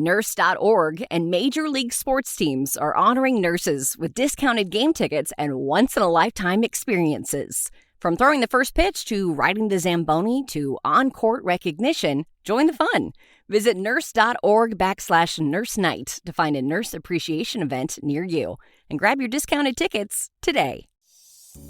Nurse.org and Major League Sports teams are honoring nurses with discounted game tickets and once-in-a-lifetime experiences. From throwing the first pitch to riding the Zamboni to on-court recognition, join the fun. Visit nurse.org/nurse night to find a nurse appreciation event near you and grab your discounted tickets today.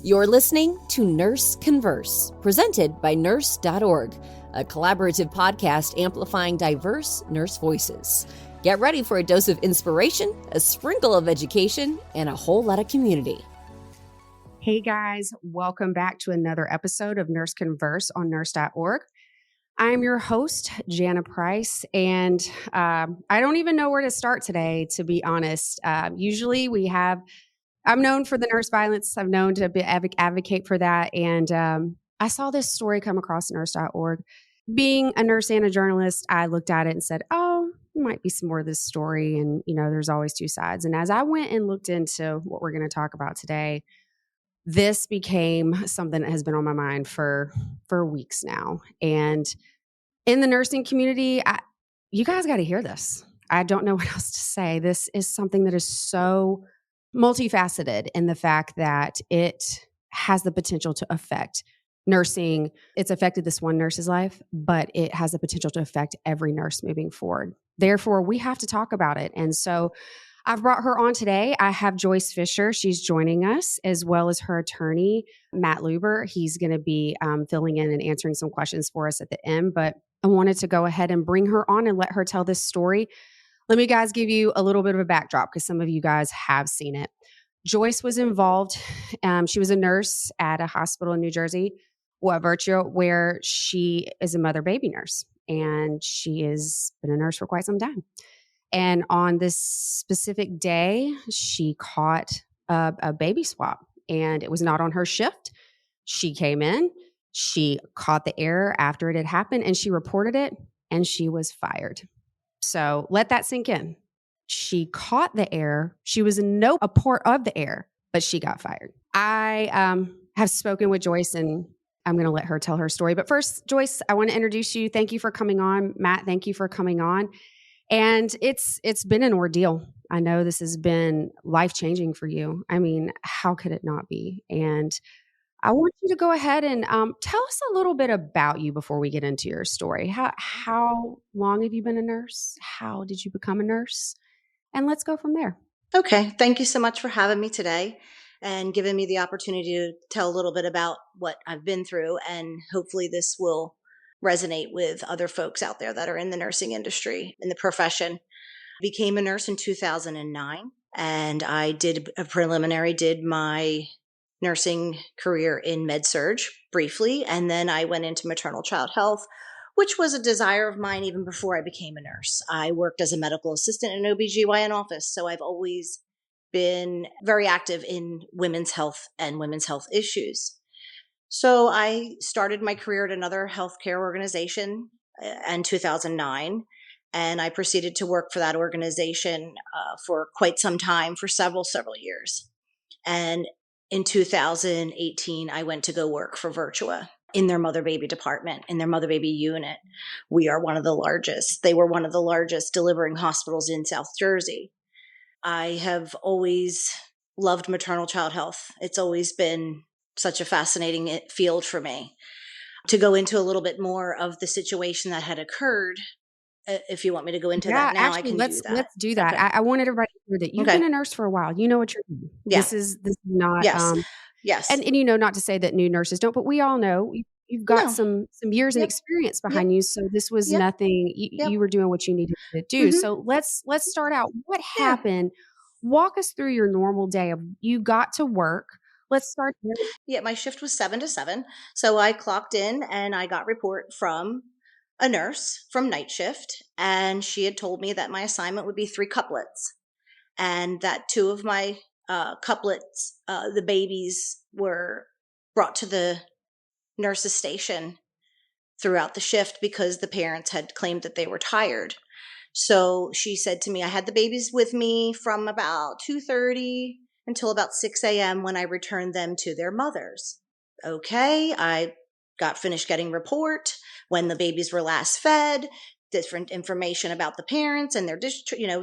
You're listening to Nurse Converse, presented by Nurse.org, a collaborative podcast amplifying diverse nurse voices. Get ready for a dose of inspiration, a sprinkle of education, and a whole lot of community. Hey guys, welcome back to another episode of Nurse Converse on Nurse.org. I'm your host, Jana Price, and I don't even know where to start today, to be honest. Usually I'm known for the nurse violence. I'm known to advocate for that, and I saw this story come across Nurse.org. Being a nurse and a journalist, I looked at it and said, oh, there might be some more of this story, and there's always two sides. And as I went and looked into what we're going to talk about today, this became something that has been on my mind for weeks now. And in the nursing community, you guys got to hear this. I don't know what else to say. This is something that is so multifaceted in the fact that it has the potential to affect nursing. It's affected this one nurse's life, but it has the potential to affect every nurse moving forward. Therefore, we have to talk about it. And so I've brought her on today. I have Joyce Fisher. She's joining us, as well as her attorney, Matt Luber. He's going to be filling in and answering some questions for us at the end, but I wanted to go ahead and bring her on and let her tell this story. Let me guys give you a little bit of a backdrop because some of you guys have seen it. Joyce was involved. She was a nurse at a hospital in New Jersey, Virtua, where she is a mother-baby nurse, and she has been a nurse for quite some time. And on this specific day, she caught a baby swap, and it was not on her shift. She came in, she caught the error after it had happened, and she reported it, and she was fired. So let that sink in. She caught the error. She was a part of the error, but she got fired. I have spoken with Joyce, and I'm going to let her tell her story. But first, Joyce, I want to introduce you. Thank you for coming on. Matt, thank you for coming on. And it's been an ordeal. I know this has been life-changing for you. I mean, how could it not be? And I want you to go ahead and tell us a little bit about you before we get into your story. How long have you been a nurse? How did you become a nurse? And let's go from there. Okay. Thank you so much for having me today and giving me the opportunity to tell a little bit about what I've been through. And hopefully this will resonate with other folks out there that are in the nursing industry, in the profession. I became a nurse in 2009, and I did my nursing career in med-surg briefly, and then I went into maternal child health, which was a desire of mine even before I became a nurse. I worked as a medical assistant in an OBGYN office, so I've always been very active in women's health and women's health issues. So I started my career at another healthcare organization in 2009, and I proceeded to work for that organization for quite some time, for several years. And in 2018, I went to go work for Virtua in their mother-baby department, in their mother-baby unit. They were one of the largest delivering hospitals in South Jersey. I have always loved maternal child health. It's always been such a fascinating field for me. To go into a little bit more of the situation that had occurred, if you want me to go into that now, I can do that. Let's do that. Okay. I wanted everybody to hear that you've been a nurse for a while. You know what you're doing. Yeah. This is not, yes. And not to say that new nurses don't, but we all know you've got some years and experience behind you. So this was nothing, you were doing what you needed to do. Mm-hmm. So let's start out. What happened? Walk us through your normal day of you got to work. Let's start here. Yeah, my shift was 7 to 7. So I clocked in and I got report from a nurse from night shift. And she had told me that my assignment would be 3 couplets. And that 2 of my couplets, the babies, were brought to the nurse's station throughout the shift because the parents had claimed that they were tired. So she said to me, I had the babies with me from about 2:30 until about 6 a.m. when I returned them to their mothers. Okay, I got finished getting report when the babies were last fed. different information about the parents and their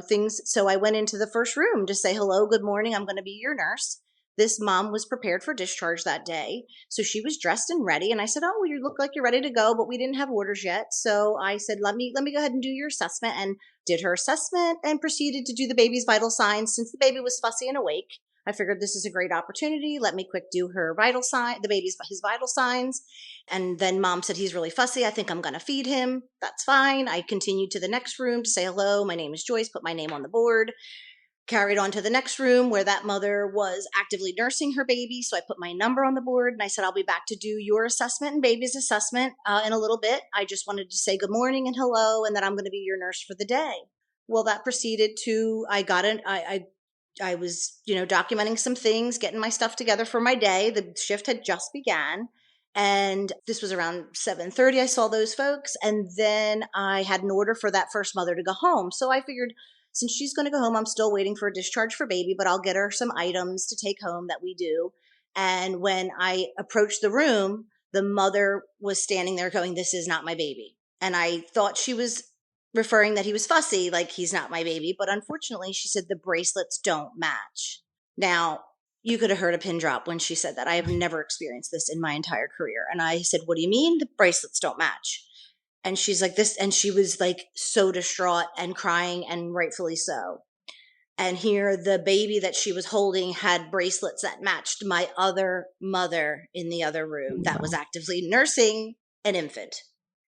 things. So I went into the first room to say, hello, good morning. I'm going to be your nurse. This mom was prepared for discharge that day. So she was dressed and ready. And I said, oh, well, you look like you're ready to go, but we didn't have orders yet. So I said, let me go ahead and do your assessment, and did her assessment and proceeded to do the baby's vital signs. Since the baby was fussy and awake, I figured this is a great opportunity. Let me quick do her vital sign, his vital signs. And then mom said, he's really fussy. I think I'm going to feed him. That's fine. I continued to the next room to say, hello, my name is Joyce, put my name on the board. Carried on to the next room where that mother was actively nursing her baby. So I put my number on the board and I said, I'll be back to do your assessment and baby's assessment in a little bit. I just wanted to say good morning and hello, and that I'm going to be your nurse for the day. Well, that proceeded to, I was, documenting some things, getting my stuff together for my day. The shift had just began. And this was around 7:30. I saw those folks. And then I had an order for that first mother to go home. So I figured, since she's going to go home, I'm still waiting for a discharge for baby, but I'll get her some items to take home that we do. And when I approached the room, the mother was standing there going, this is not my baby. And I thought she was referring that he was fussy, like he's not my baby. But unfortunately, she said the bracelets don't match. Now, you could have heard a pin drop when she said that. I have never experienced this in my entire career. And I said, what do you mean the bracelets don't match? And she's like this, and she was like so distraught and crying, and rightfully so. And here the baby that she was holding had bracelets that matched my other mother in the other room that was actively nursing an infant.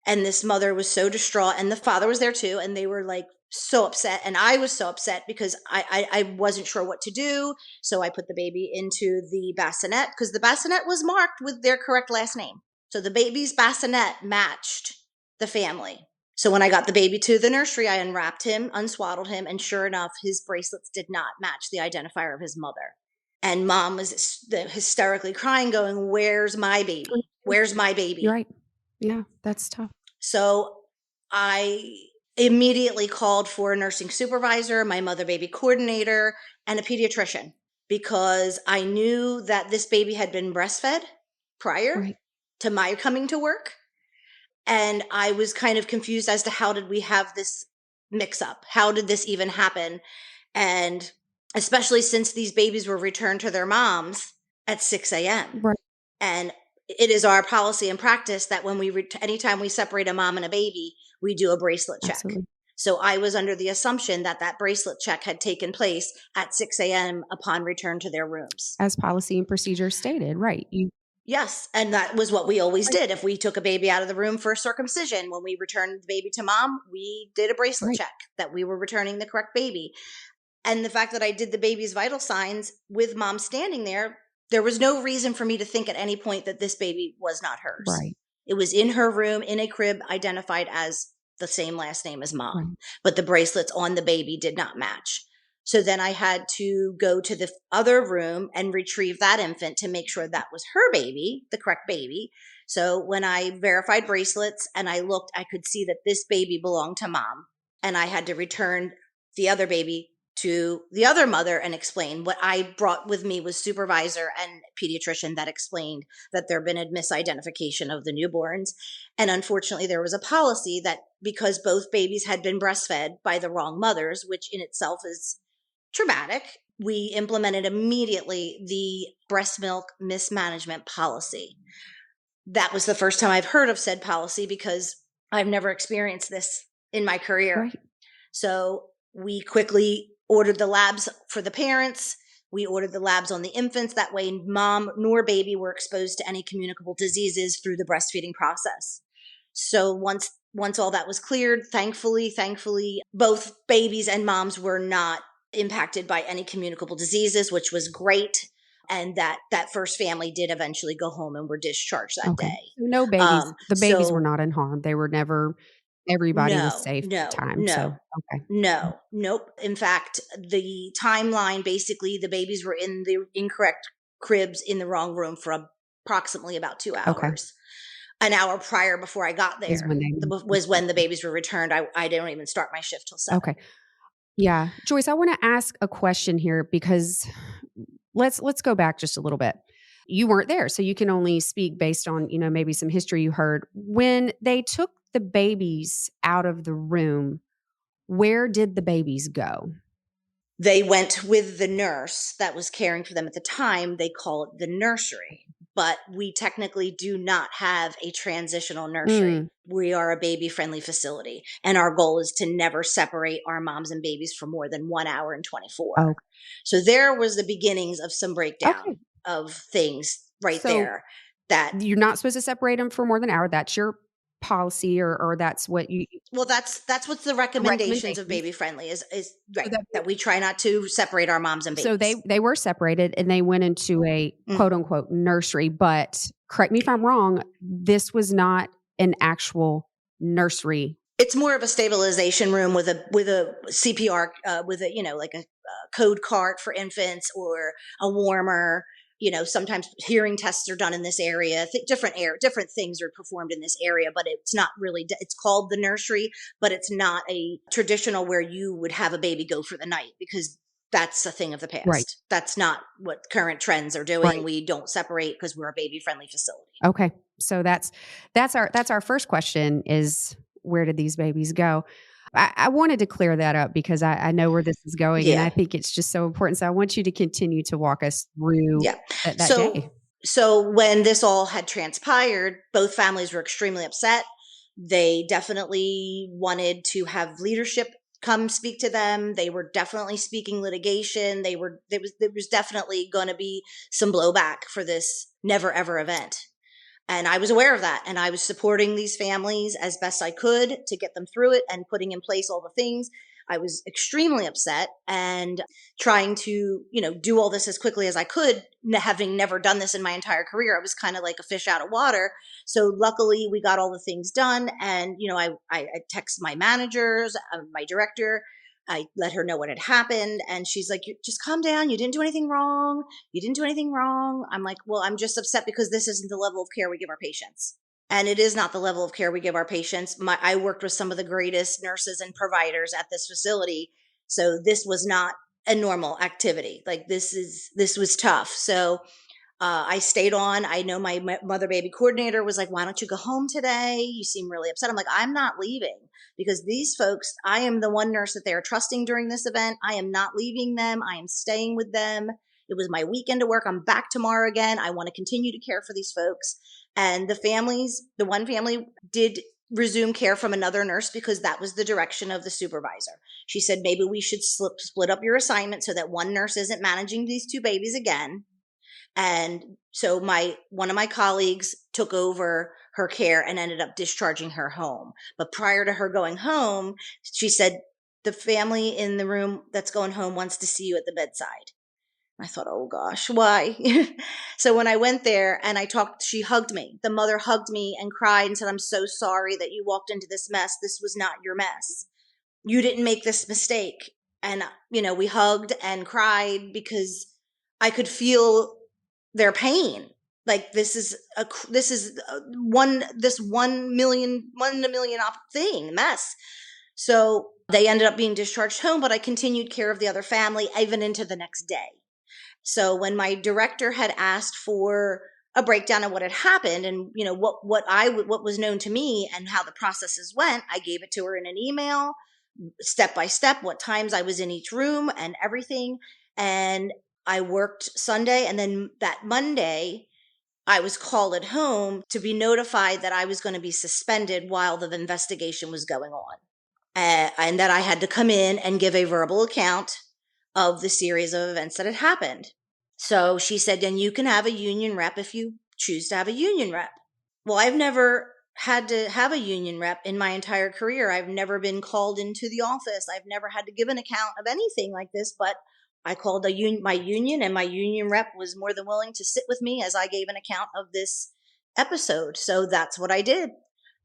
And this mother was so distraught, and the father was there too. And they were like so upset. And I was so upset because I wasn't sure what to do. So I put the baby into the bassinet because the bassinet was marked with their correct last name. So the baby's bassinet matched the family. So when I got the baby to the nursery, I unwrapped him, unswaddled him, and sure enough, his bracelets did not match the identifier of his mother. And mom was hysterically crying, going, where's my baby? Where's my baby? You're right. Yeah, that's tough. So I immediately called for a nursing supervisor, my mother baby coordinator, and a pediatrician, because I knew that this baby had been breastfed prior to my coming to work. And I was kind of confused as to how did we have this mix up? How did this even happen? And especially since these babies were returned to their moms at 6 a.m. Right. And it is our policy and practice that when anytime we separate a mom and a baby, we do a bracelet check. Absolutely. So I was under the assumption that that bracelet check had taken place at 6 a.m. upon return to their rooms. As policy and procedure stated, right. Yes. And that was what we always did. If we took a baby out of the room for circumcision, when we returned the baby to mom, we did a bracelet check that we were returning the correct baby. And the fact that I did the baby's vital signs with mom standing there, there was no reason for me to think at any point that this baby was not hers. Right. It was in her room, in a crib, identified as the same last name as mom. Right. But the bracelets on the baby did not match. So then I had to go to the other room and retrieve that infant to make sure that was her baby, the correct baby. So when I verified bracelets and I looked, I could see that this baby belonged to mom. And I had to return the other baby to the other mother and explain. What I brought with me was supervisor and pediatrician that explained that there had been a misidentification of the newborns. And unfortunately, there was a policy that because both babies had been breastfed by the wrong mothers, which in itself is traumatic, we implemented immediately the breast milk mismanagement policy. That was the first time I've heard of said policy because I've never experienced this in my career. Right. So we quickly ordered the labs for the parents. We ordered the labs on the infants. That way mom nor baby were exposed to any communicable diseases through the breastfeeding process. So once all that was cleared, thankfully, both babies and moms were not impacted by any communicable diseases, which was great. And that first family did eventually go home and were discharged that day. No babies. The babies were not in harm. They were never, everybody was safe at the time. Nope. In fact, the timeline, basically the babies were in the incorrect cribs in the wrong room for approximately about 2 hours. Okay. An hour prior before I got there was when the babies were returned. I didn't even start my shift till 7. Okay. Yeah. Joyce, I want to ask a question here because let's go back just a little bit. You weren't there, so you can only speak based on, maybe some history you heard. When they took the babies out of the room, where did the babies go? They went with the nurse that was caring for them at the time. They call it the nursery, but we technically do not have a transitional nursery. We are a baby-friendly facility, and our goal is to never separate our moms and babies for more than 1 hour and 24. Okay. So there was the beginnings of some breakdown of things there. That you're not supposed to separate them for more than an hour. That's your policy, or that's what you. Well, that's what's the recommendations of baby friendly is that we try not to separate our moms and babies. So they were separated and they went into a quote unquote nursery, but correct me if I'm wrong, this was not an actual nursery. It's more of a stabilization room with a CPR, with a, like a code cart for infants or a warmer. Sometimes hearing tests are done in this area. Different things are performed in this area, but it's not really, it's called the nursery, but it's not a traditional where you would have a baby go for the night, because that's a thing of the past. Right. That's not what current trends are doing. Right. We don't separate because we're a baby friendly facility. Okay. So that's our first question is, where did these babies go? I wanted to clear that up because I know where this is going, and I think it's just so important. So I want you to continue to walk us through that day. So when this all had transpired, both families were extremely upset. They definitely wanted to have leadership come speak to them. They were definitely speaking litigation. There was definitely going to be some blowback for this never ever event. And I was aware of that. And I was supporting these families as best I could to get them through it and putting in place all the things. I was extremely upset and trying to, do all this as quickly as I could, having never done this in my entire career. I was kind of like a fish out of water. So luckily we got all the things done. And, I texted my managers, my director. I let her know what had happened. And she's like, you just calm down. You didn't do anything wrong. I'm like, well, I'm just upset because this isn't the level of care we give our patients. And it is not the level of care we give our patients. I worked with some of the greatest nurses and providers at this facility. So this was not a normal activity. Like this was tough. So I stayed on. I know my mother baby coordinator was like, why don't you go home today? You seem really upset. I'm like, I'm not leaving because these folks, I am the one nurse that they are trusting during this event. I am not leaving them. I am staying with them. It was my weekend to work. I'm back tomorrow again. I want to continue to care for these folks. And the one family did resume care from another nurse because that was the direction of the supervisor. She said, maybe we should split up your assignment so that one nurse isn't managing these two babies again. And so one of my colleagues took over her care and ended up discharging her home. But prior to her going home, she said, the family in the room that's going home wants to see you at the bedside. I thought, oh gosh, why? So when I went there and I talked, she hugged me. The mother hugged me and cried and said, I'm so sorry that you walked into this mess. This was not your mess. You didn't make this mistake. And, we hugged and cried because I could feel their pain. Like this 1 in a million thing mess. So they ended up being discharged home, but I continued care of the other family even into the next day. So when my director had asked for a breakdown of what had happened and, what was known to me and how the processes went, I gave it to her in an email, step by step, what times I was in each room and everything. And I worked Sunday, and then that Monday, I was called at home to be notified that I was going to be suspended while the investigation was going on, and that I had to come in and give a verbal account of the series of events that had happened. So she said, then you can have a union rep if you choose to have a union rep. Well, I've never had to have a union rep in my entire career. I've never been called into the office. I've never had to give an account of anything like this, but I called my union, and my union rep was more than willing to sit with me as I gave an account of this episode. So that's what I did.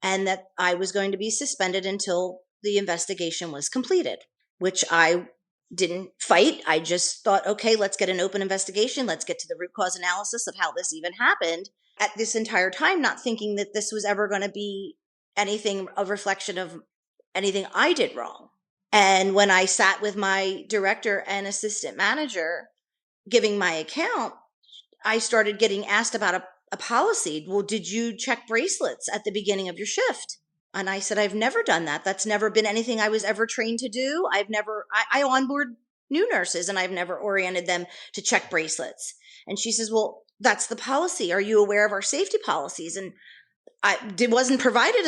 And that I was going to be suspended until the investigation was completed, which I didn't fight. I just thought, okay, let's get an open investigation. Let's get to the root cause analysis of how this even happened. At this entire time, not thinking that this was ever going to be anything, a reflection of anything I did wrong. And when I sat with my director and assistant manager giving my account, I started getting asked about a policy. Well, did you check bracelets at the beginning of your shift? And I said, I've never done that. That's never been anything I was ever trained to do. I onboard new nurses and I've never oriented them to check bracelets. And she says, well, that's the policy. Are you aware of our safety policies? And I wasn't provided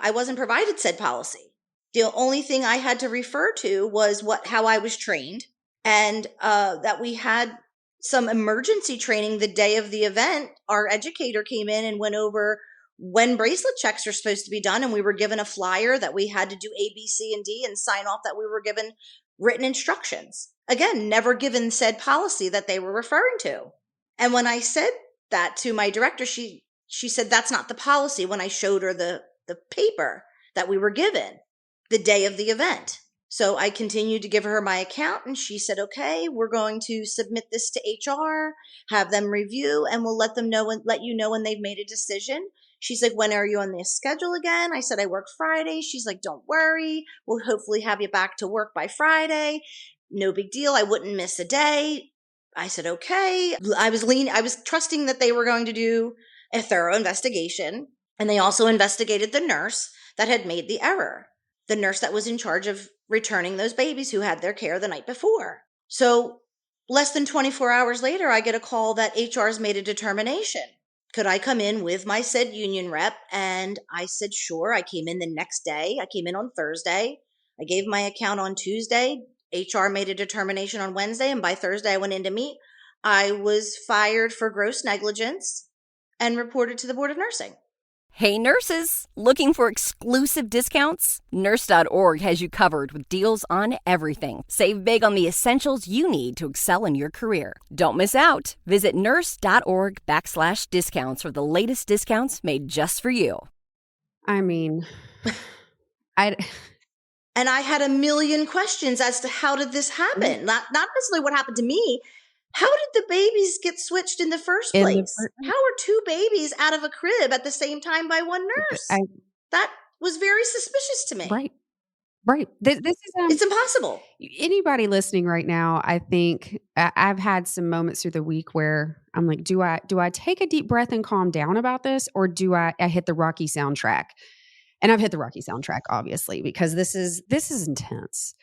I wasn't provided said policy. The only thing I had to refer to was how I was trained, and that we had some emergency training the day of the event. Our educator came in and went over when bracelet checks are supposed to be done. And we were given a flyer that we had to do A, B, C, and D and sign off that we were given written instructions. Again, never given said policy that they were referring to. And when I said that to my director, she said, that's not the policy, when I showed her the paper that we were given the day of the event. So I continued to give her my account, and she said, okay, we're going to submit this to HR, have them review, and we'll let you know when they've made a decision. She's like, when are you on the schedule again? I said, I work Friday. She's like, don't worry. We'll hopefully have you back to work by Friday. No big deal. I wouldn't miss a day. I said, okay. I was trusting that they were going to do a thorough investigation. And they also investigated the nurse that had made the error, the nurse that was in charge of returning those babies who had their care the night before. So less than 24 hours later, I get a call that HR's made a determination. Could I come in with my said union rep? And I said, sure. I came in the next day. I came in on Thursday. I gave my account on Tuesday. HR made a determination on Wednesday. And by Thursday, I went in to meet. I was fired for gross negligence and reported to the Board of Nursing. Hey nurses, looking for exclusive discounts? Nurse.org has you covered with deals on everything. Save big on the essentials you need to excel in your career. Don't miss out. Visit nurse.org/discounts for the latest discounts made just for you. I mean, And I had a million questions as to how did this happen? Not necessarily what happened to me. How did the babies get switched in the first place? How are two babies out of a crib at the same time by one nurse? That was very suspicious to me. Right. This is it's impossible. Anybody listening right now, I think I've had some moments through the week where I'm like, do I take a deep breath and calm down about this, or do I hit the Rocky soundtrack? And I've hit the Rocky soundtrack, obviously, because this is intense.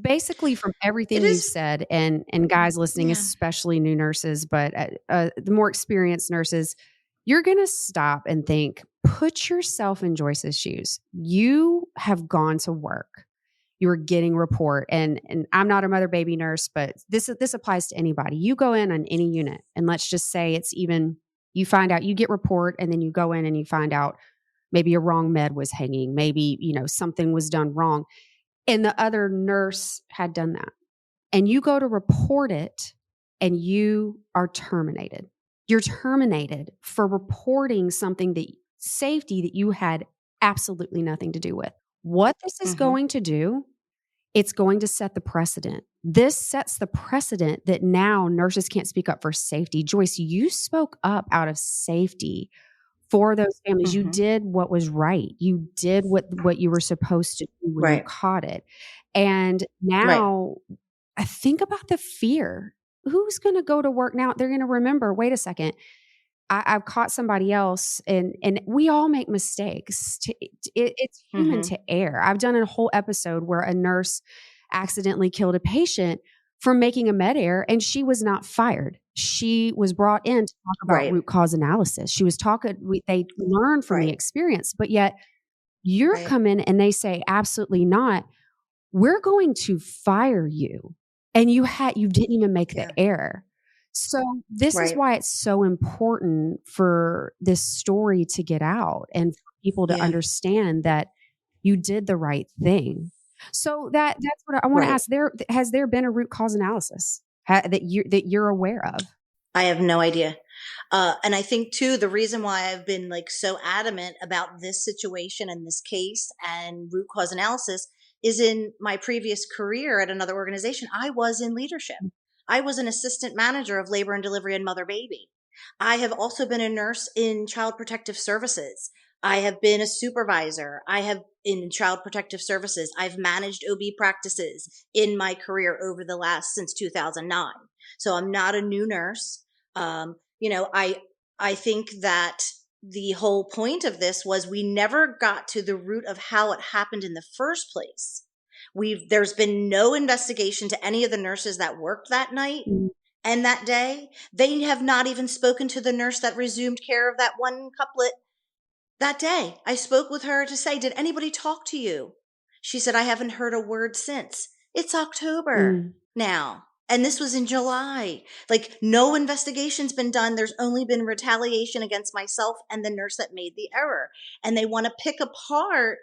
Basically, from everything you've said, and guys listening, especially new nurses, but the more experienced nurses, you're going to stop and think, put yourself in Joyce's shoes. You have gone to work. You're getting report. And I'm not a mother baby nurse, but this applies to anybody. You go in on any unit, and let's just say it's even, you find out, you get report, and then you go in and you find out maybe a wrong med was hanging. Maybe, something was done wrong. And the other nurse had done that. And you go to report it, and you are terminated. You're terminated for reporting something safety that you had absolutely nothing to do with. What this is going to do, it's going to set the precedent. This sets the precedent that now nurses can't speak up for safety. Joyce, you spoke up out of safety for those families. You did what was right. You did what you were supposed to do when you caught it. And now I think about the fear. Who's going to go to work now? They're going to remember, wait a second, I've caught somebody else, and we all make mistakes. It's human to err. I've done a whole episode where a nurse accidentally killed a patient from making a med error, and she was not fired. She was brought in to talk about root cause analysis. She was they learned from the experience, but yet you're coming and they say, absolutely not. We're going to fire you. And you didn't even make the error. So this is why it's so important for this story to get out and for people to understand that you did the right thing. So that's what I want to ask. Has there been a root cause analysis that you're aware of? I have no idea. And I think too, the reason why I've been so adamant about this situation and this case and root cause analysis is in my previous career at another organization, I was in leadership. I was an assistant manager of labor and delivery and mother baby. I have also been a nurse in child protective services. I have been a supervisor. I have in child protective services. I've managed OB practices in my career since 2009. So I'm not a new nurse. I think that the whole point of this was we never got to the root of how it happened in the first place. There's been no investigation to any of the nurses that worked that night and that day. They have not even spoken to the nurse that resumed care of that one couplet that day. I spoke with her to say, did anybody talk to you? She said, I haven't heard a word since. It's October now. And this was in July. Like, no investigation's been done. There's only been retaliation against myself and the nurse that made the error. And they want to pick apart,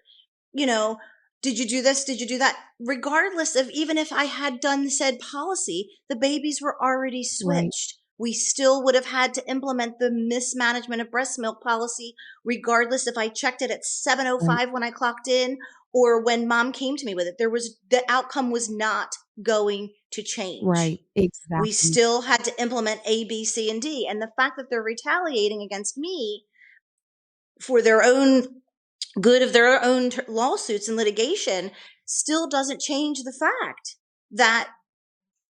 did you do this? Did you do that? Regardless of even if I had done said policy, the babies were already switched. Right. We still would have had to implement the mismanagement of breast milk policy, regardless if I checked it at 7:05 when I clocked in or when mom came to me with it. The outcome was not going to change. Right. Exactly. We still had to implement A, B, C, and D. And the fact that they're retaliating against me for their own good of their own lawsuits and litigation still doesn't change the fact that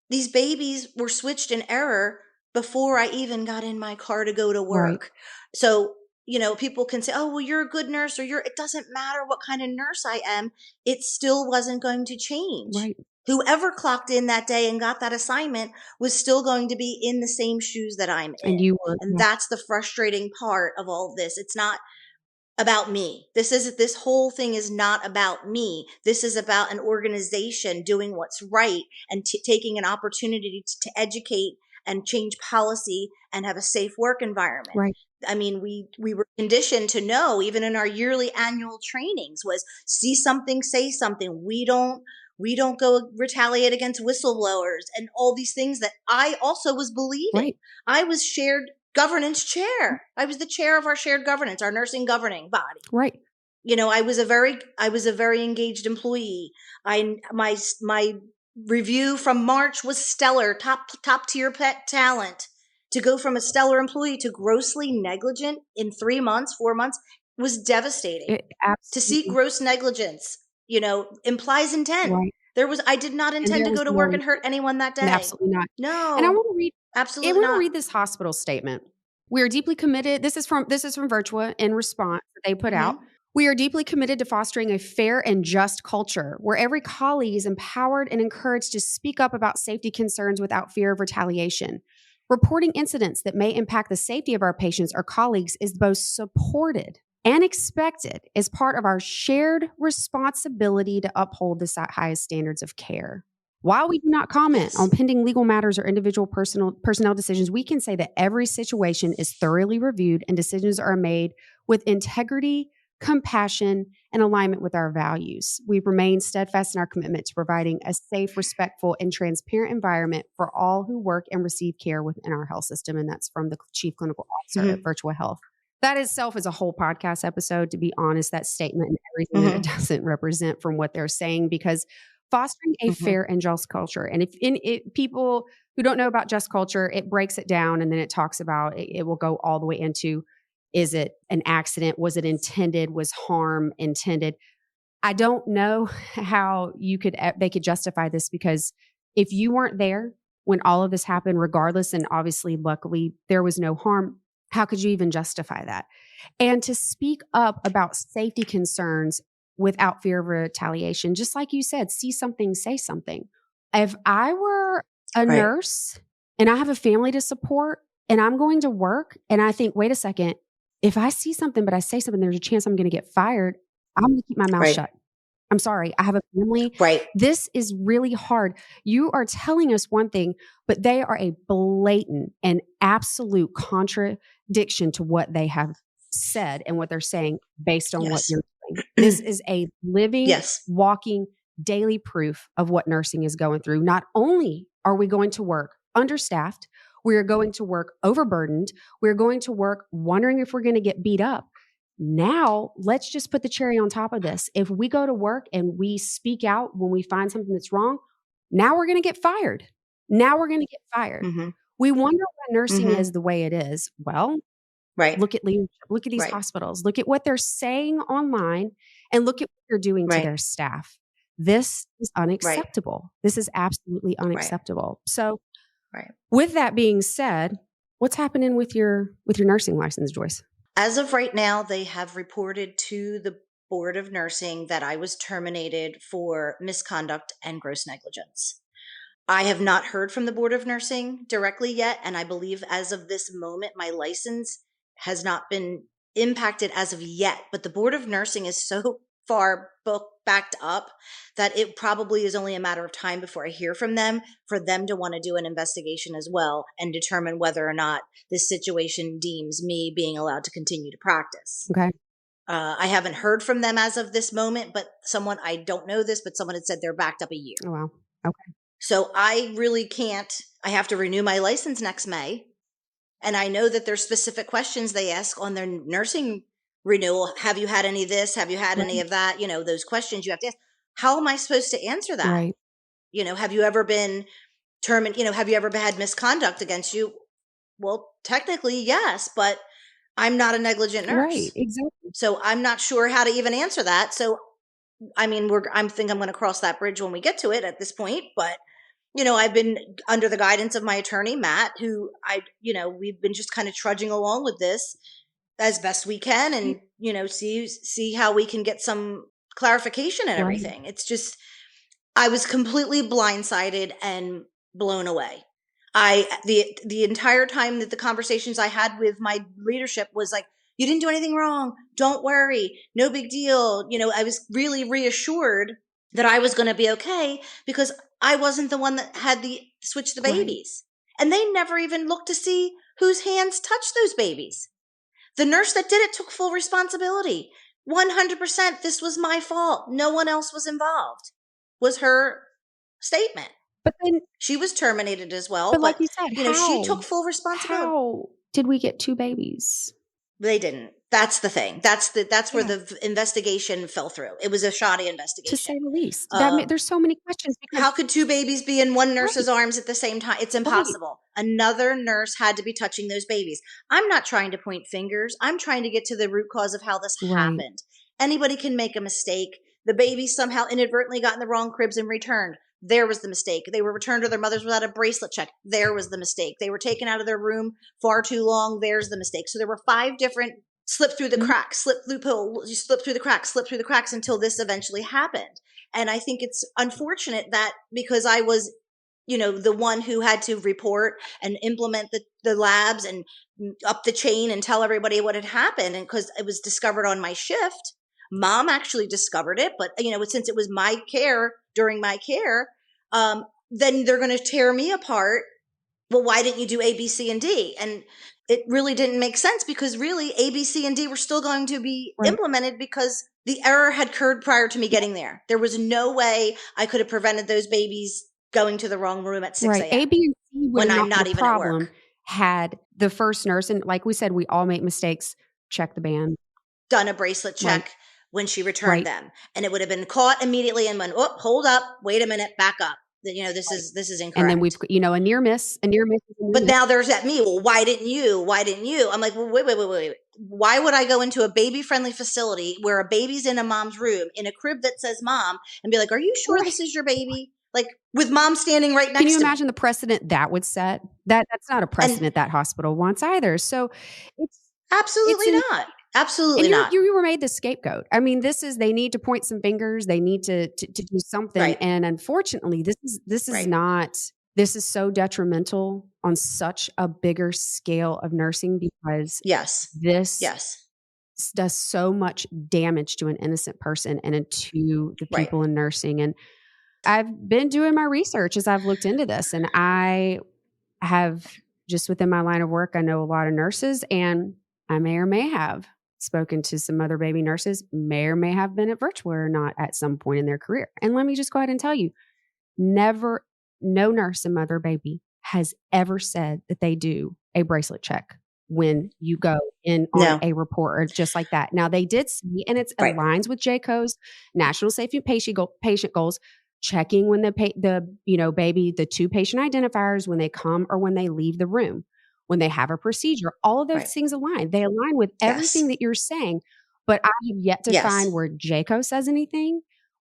these babies were switched in error before I even got in my car to go to work. Right. So, people can say, oh, well, you're a good nurse it doesn't matter what kind of nurse I am. It still wasn't going to change. Right. Whoever clocked in that day and got that assignment was still going to be in the same shoes that I'm in. And you were. And that's the frustrating part of all of this. It's not about me. This whole thing is not about me. This is about an organization doing what's right and taking an opportunity to educate and change policy and have a safe work environment. Right. I mean, we were conditioned to know, even in our yearly annual trainings, was see something, say something. We don't go retaliate against whistleblowers and all these things that I also was believing. Right. I was shared governance chair. I was the chair of our shared governance, our nursing governing body. Right. I was a very engaged employee. My review from March was stellar, top tier pet talent. To go from a stellar employee to grossly negligent in 3 months, 4 months was devastating. To see gross negligence, implies intent. Right. I did not intend to go to work and hurt anyone that day. Absolutely not. No. And I want to read. Absolutely I want not. to read this hospital statement. We are deeply committed. This is from Virtua in response that they put out. We are deeply committed to fostering a fair and just culture where every colleague is empowered and encouraged to speak up about safety concerns without fear of retaliation. Reporting incidents that may impact the safety of our patients or colleagues is both supported and expected as part of our shared responsibility to uphold the highest standards of care. While we do not comment on pending legal matters or individual personnel decisions, we can say that every situation is thoroughly reviewed and decisions are made with integrity, compassion, and alignment with our values. We remain steadfast in our commitment to providing a safe, respectful, and transparent environment for all who work and receive care within our health system. And that's from the Chief Clinical Officer at Virtua Health. That itself is a whole podcast episode, to be honest, that statement and everything that it doesn't represent from what they're saying, because fostering a fair and just culture. And if people who don't know about just culture, it breaks it down and then it talks about, it will go all the way into, is it an accident? Was it intended? Was harm intended? I don't know how they could justify this, because if you weren't there when all of this happened, regardless, and obviously, luckily, there was no harm, how could you even justify that? And to speak up about safety concerns without fear of retaliation, just like you said, see something, say something. If I were a nurse and I have a family to support and I'm going to work and I think, wait a second, if I see something but I say something, there's a chance I'm going to get fired, I'm going to keep my mouth shut. I'm sorry, I have a family. Right. This is really hard. You are telling us one thing, but they are a blatant and absolute contradiction to what they have said and what they're saying based on what you're doing. This is a living, walking, daily proof of what nursing is going through. Not only are we going to work understaffed, we are going to work overburdened, we're going to work wondering if we're going to get beat up. Now, let's just put the cherry on top of this. If we go to work and we speak out when we find something that's wrong, now we're going to get fired. We wonder why nursing is the way it is. Well, look at leadership. Look at these hospitals. Look at what they're saying online and look at what they're doing to their staff. This is unacceptable. This is absolutely unacceptable. So with that being said, what's happening with your nursing license, Joyce? As of right now, they have reported to the Board of Nursing that I was terminated for misconduct and gross negligence. I have not heard from the Board of Nursing directly yet, and I believe as of this moment, my license has not been impacted as of yet. But the Board of Nursing is so far backed up that it probably is only a matter of time before I hear from them for them to want to do an investigation as well and determine whether or not this situation deems me being allowed to continue to practice. Okay. I haven't heard from them as of this moment, but someone, I don't know this, but someone had said they're backed up a year. Oh, wow. Okay. So I really can't, I have to renew my license next May. And I know that there's specific questions they ask on their nursing renewal. Have you had any of this? Have you had any of that? You know, those questions you have to ask. How am I supposed to answer that? Right. You know, have you ever been terminated? You know, have you ever had misconduct against you? Well, technically, yes, but I'm not a negligent nurse. Right. Exactly. So I'm not sure how to even answer that. So, I mean, I'm going to cross that bridge when we get to it at this point, but you know, I've been under the guidance of my attorney, Matt, who we've been just kind of trudging along with this as best we can and, you know, see how we can get some clarification and everything. It's just, I was completely blindsided and blown away. The entire time that the conversations I had with my leadership was like, you didn't do anything wrong. Don't worry. No big deal. You know, I was really reassured that I was going to be okay because I wasn't the one that had switch the babies. Right. And they never even looked to see whose hands touched those babies. The nurse that did it took full responsibility. 100%. This was my fault. No one else was involved, was her statement. But then she was terminated as well. But like you said, she took full responsibility. How did we get 2 babies? They didn't. That's the thing. That's where the investigation fell through. It was a shoddy investigation, to say the least. There's so many questions. How could 2 babies be in one nurse's arms at the same time? It's impossible. Right. Another nurse had to be touching those babies. I'm not trying to point fingers. I'm trying to get to the root cause of how this happened. Anybody can make a mistake. The babies somehow inadvertently got in the wrong cribs and returned. There was the mistake. They were returned to their mothers without a bracelet check. There was the mistake. They were taken out of their room far too long. There's the mistake. So there were 5 different slip through the cracks, slip through the cracks until this eventually happened. And I think it's unfortunate that because I was, you know, the one who had to report and implement the labs and up the chain and tell everybody what had happened. And because it was discovered on my shift, Mom actually discovered it. But, you know, since it was my care during my care, then they're going to tear me apart. Well, why didn't you do A, B, C, and D? And it really didn't make sense because really A, B, C, and D were still going to be implemented because the error had occurred prior to me getting there. There was no way I could have prevented those babies going to the wrong room at 6 a.m. A, B, and C when I'm not even at work. Had the first nurse, and like we said, we all make mistakes, check the band. Done a bracelet check when she returned them. And it would have been caught immediately and went, oh, hold up, wait a minute, back up. You know, this is incorrect. And then we've, you know, a near miss. But now there's that me. Well, why didn't you? I'm like, well, wait. Why would I go into a baby-friendly facility where a baby's in a mom's room in a crib that says mom and be like, are you sure this is your baby? Like with mom standing right next to me. Can you imagine the precedent that would set? That's not a precedent that hospital wants either. So it's absolutely not. Absolutely not. You were made the scapegoat. I mean, they need to point some fingers. They need to do something. Right. And unfortunately, this is so detrimental on such a bigger scale of nursing because this does so much damage to an innocent person and to the people in nursing. And I've been doing my research as I've looked into this, and I have just within my line of work, I know a lot of nurses, and I may or may have spoken to some other baby nurses, may or may have been at Virtua or not at some point in their career. And let me just go ahead and tell you, no nurse in mother baby has ever said that they do a bracelet check when you go in on a report or just like that. Now they did see, and it aligns with JCO's National Safety Patient Goals, checking when the baby, the 2 patient identifiers when they come or when they leave the room. When they have a procedure, all of those things align. They align with everything that you're saying, but I have yet to find where JCO says anything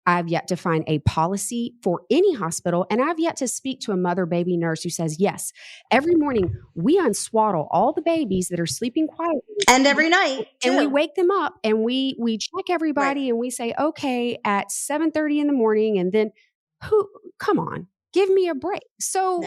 I've yet to find a policy for any hospital. And I've yet to speak to a mother baby nurse who says, yes, every morning we unswaddle all the babies that are sleeping quietly. And every night, too. And we wake them up and we check everybody, and we say, okay, at 7:30 in the morning. And then come on, give me a break. So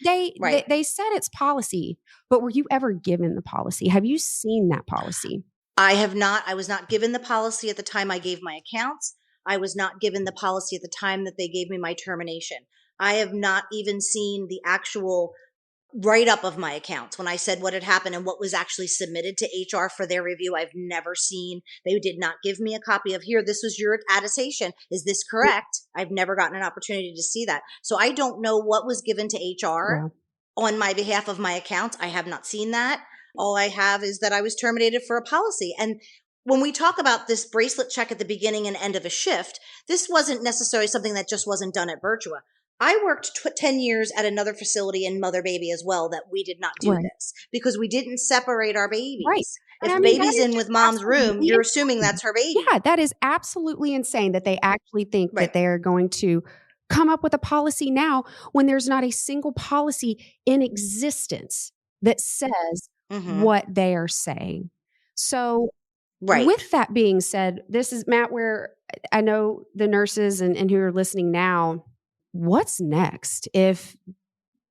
they said it's policy, but were you ever given the policy? Have you seen that policy? I have not. I was not given the policy at the time I gave my accounts. I was not given the policy at the time that they gave me my termination. I have not even seen the actual write-up of my accounts when I said what had happened and what was actually submitted to HR for their review. I've never seen. They did not give me a copy of, here, this was your attestation. Is this correct? I've never gotten an opportunity to see that. So I don't know what was given to HR on my behalf of my accounts. I have not seen that. All I have is that I was terminated for a policy. And when we talk about this bracelet check at the beginning and end of a shift, this wasn't necessarily something that just wasn't done at Virtua. I worked 10 years at another facility in Mother Baby as well that we did not do this because we didn't separate our babies. Right. If baby's in with mom's room, you're assuming that's her baby. Yeah, that is absolutely insane that they actually think that they're going to come up with a policy now when there's not a single policy in existence that says what they are saying. So with that being said, this is, Matt, where I know the nurses and who are listening now, what's next? If,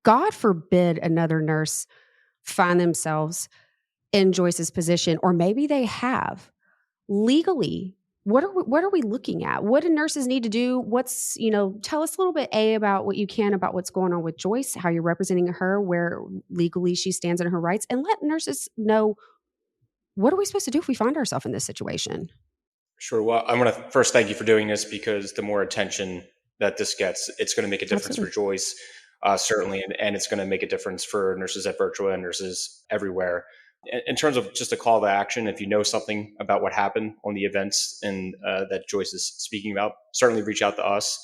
God forbid, another nurse find themselves in Joyce's position, or maybe they have, legally, what are we looking at? What do nurses need to do? Tell us a little bit, about what you can about what's going on with Joyce, how you're representing her, where legally she stands in her rights, and let nurses know, what are we supposed to do if we find ourselves in this situation? Sure. Well, I want to first thank you for doing this, because the more attention that this gets, it's going to make a difference for Joyce, certainly, and it's going to make a difference for nurses at Virtua and nurses everywhere. In terms of just a call to action, if you know something about what happened on the events and that Joyce is speaking about, certainly reach out to us,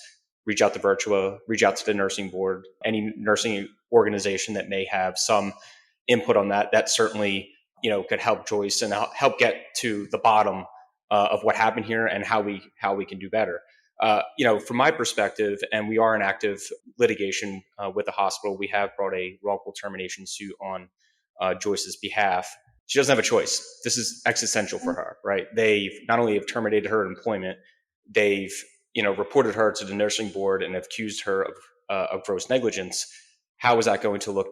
reach out to Virtua, reach out to the nursing board, any nursing organization that may have some input on that. That certainly could help Joyce and help get to the bottom of what happened here and how we can do better. From my perspective, and we are in active litigation with the hospital, we have brought a wrongful termination suit on Joyce's behalf. She doesn't have a choice. This is existential for her, right? They've not only have terminated her employment, they've reported her to the nursing board and have accused her of gross negligence. How is that going to look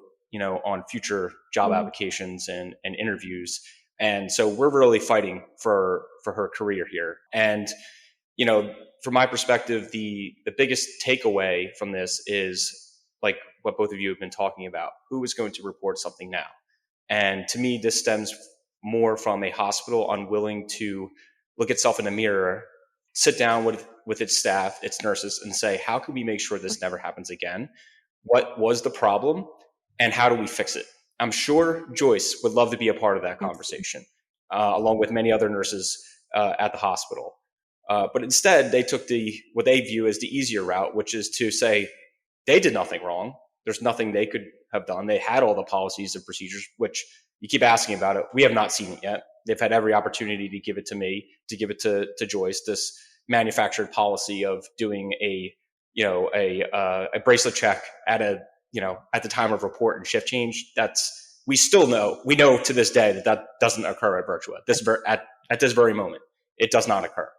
on future job applications and interviews? And so we're really fighting for her career here. And, from my perspective, the biggest takeaway from this is like what both of you have been talking about. Who is going to report something now? And to me, this stems more from a hospital unwilling to look itself in the mirror, sit down with its staff, its nurses, and say, how can we make sure this never happens again? What was the problem? And how do we fix it? I'm sure Joyce would love to be a part of that conversation, along with many other nurses at the hospital. But instead, they took what they view as the easier route, which is to say they did nothing wrong. There's nothing they could have done. They had all the policies and procedures, which you keep asking about it. We have not seen it yet. They've had every opportunity to give it to me, to give it to Joyce, this manufactured policy of doing a bracelet check at the time of report and shift change. We know to this day that doesn't occur at Virtua. At this very moment, it does not occur.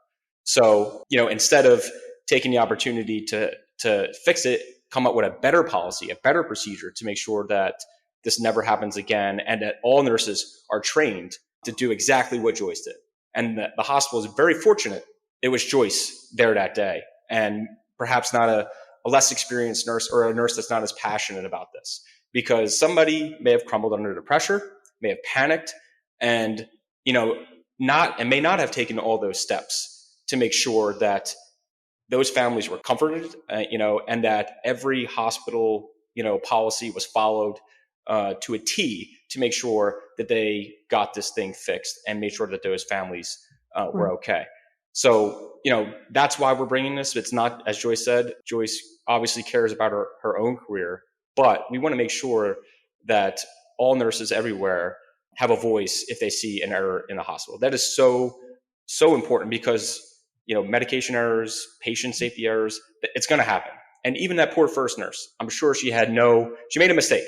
So, instead of taking the opportunity to fix it, come up with a better policy, a better procedure to make sure that this never happens again, and that all nurses are trained to do exactly what Joyce did. And the hospital is very fortunate it was Joyce there that day, and perhaps not a less experienced nurse or a nurse that's not as passionate about this, because somebody may have crumbled under the pressure, may have panicked, and may not have taken all those steps to make sure that those families were comforted, and that every hospital, policy was followed to a T to make sure that they got this thing fixed and made sure that those families were okay. So, that's why we're bringing this. It's not, as Joyce said, Joyce obviously cares about her own career, but we want to make sure that all nurses everywhere have a voice if they see an error in the hospital. That is so important, because medication errors, patient safety errors. It's going to happen. And even that poor first nurse, I'm sure she made a mistake,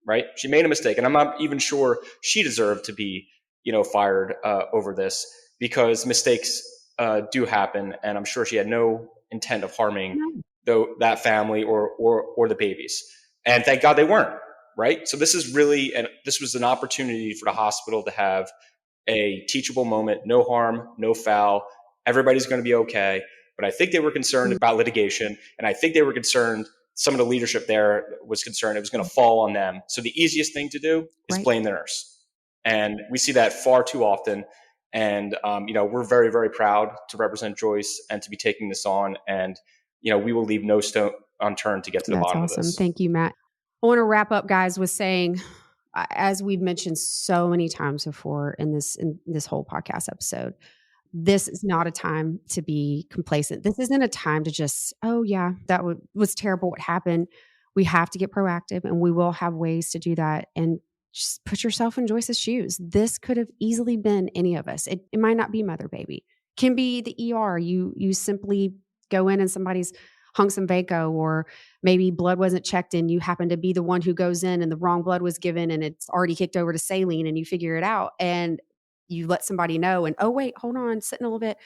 right? She made a mistake. And I'm not even sure she deserved to be, fired over this, because mistakes do happen. And I'm sure she had no intent of harming that family or the babies. And thank God they weren't, right? So this was an opportunity for the hospital to have a teachable moment, no harm, no foul. Everybody's going to be okay. But I think they were concerned about litigation. And I think they were concerned, some of the leadership there was concerned it was going to fall on them. So the easiest thing to do is blame the nurse. And we see that far too often. And, we're very, very proud to represent Joyce and to be taking this on. And, we will leave no stone unturned to get to the bottom of this. That's awesome. Thank you, Matt. I want to wrap up, guys, with saying, as we've mentioned so many times before in this whole podcast episode, this is not a time to be complacent. This isn't a time to just, oh yeah, that was terrible what happened. We have to get proactive, and we will have ways to do that. And just put yourself in Joyce's shoes. This could have easily been any of us. It might not be mother baby. It can be the ER. You simply go in and somebody's hung some Vaco, or maybe blood wasn't checked and you happen to be the one who goes in and the wrong blood was given and it's already kicked over to saline, and you figure it out and you let somebody know, and oh wait, hold on, sitting a little bit.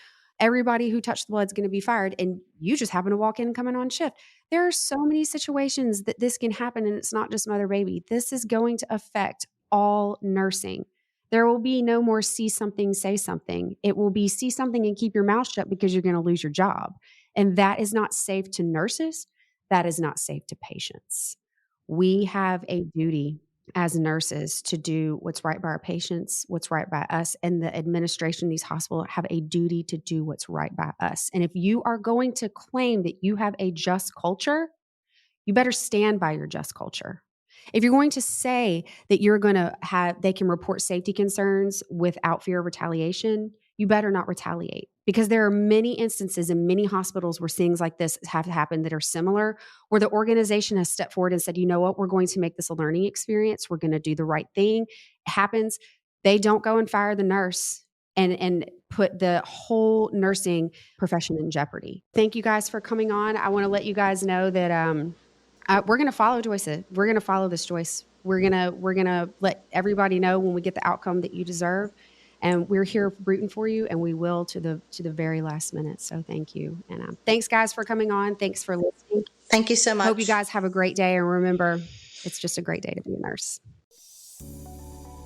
Everybody who touched the blood is going to be fired, and you just happen to walk in and come in on shift. There are so many situations that this can happen, and it's not just mother baby. This is going to affect all nursing. There will be no more see something, say something. It will be see something and keep your mouth shut because you're going to lose your job. And that is not safe to nurses. That is not safe to patients. We have a duty as nurses to do what's right by our patients, what's right by us, and the administration of these hospitals have a duty to do what's right by us. And if you are going to claim that you have a just culture, you better stand by your just culture. If you're going to say that they can report safety concerns without fear of retaliation, you better not retaliate, because there are many instances in many hospitals where things like this have happened that are similar, where the organization has stepped forward and said, you know what, we're going to make this a learning experience. We're going to do the right thing. It happens. They don't go and fire the nurse and put the whole nursing profession in jeopardy. Thank you guys for coming on. I want to let you guys know that we're going to follow Joyce. We're going to follow this, Joyce. We're going to let everybody know when we get the outcome that you deserve. And we're here rooting for you, and we will to the very last minute. So thank you. And thanks, guys, for coming on. Thanks for listening. Thank you so much. Hope you guys have a great day. And remember, it's just a great day to be a nurse.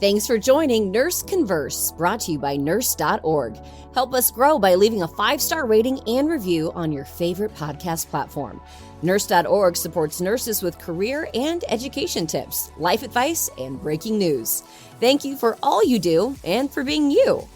Thanks for joining Nurse Converse, brought to you by Nurse.org. Help us grow by leaving a 5-star rating and review on your favorite podcast platform. Nurse.org supports nurses with career and education tips, life advice, and breaking news. Thank you for all you do and for being you.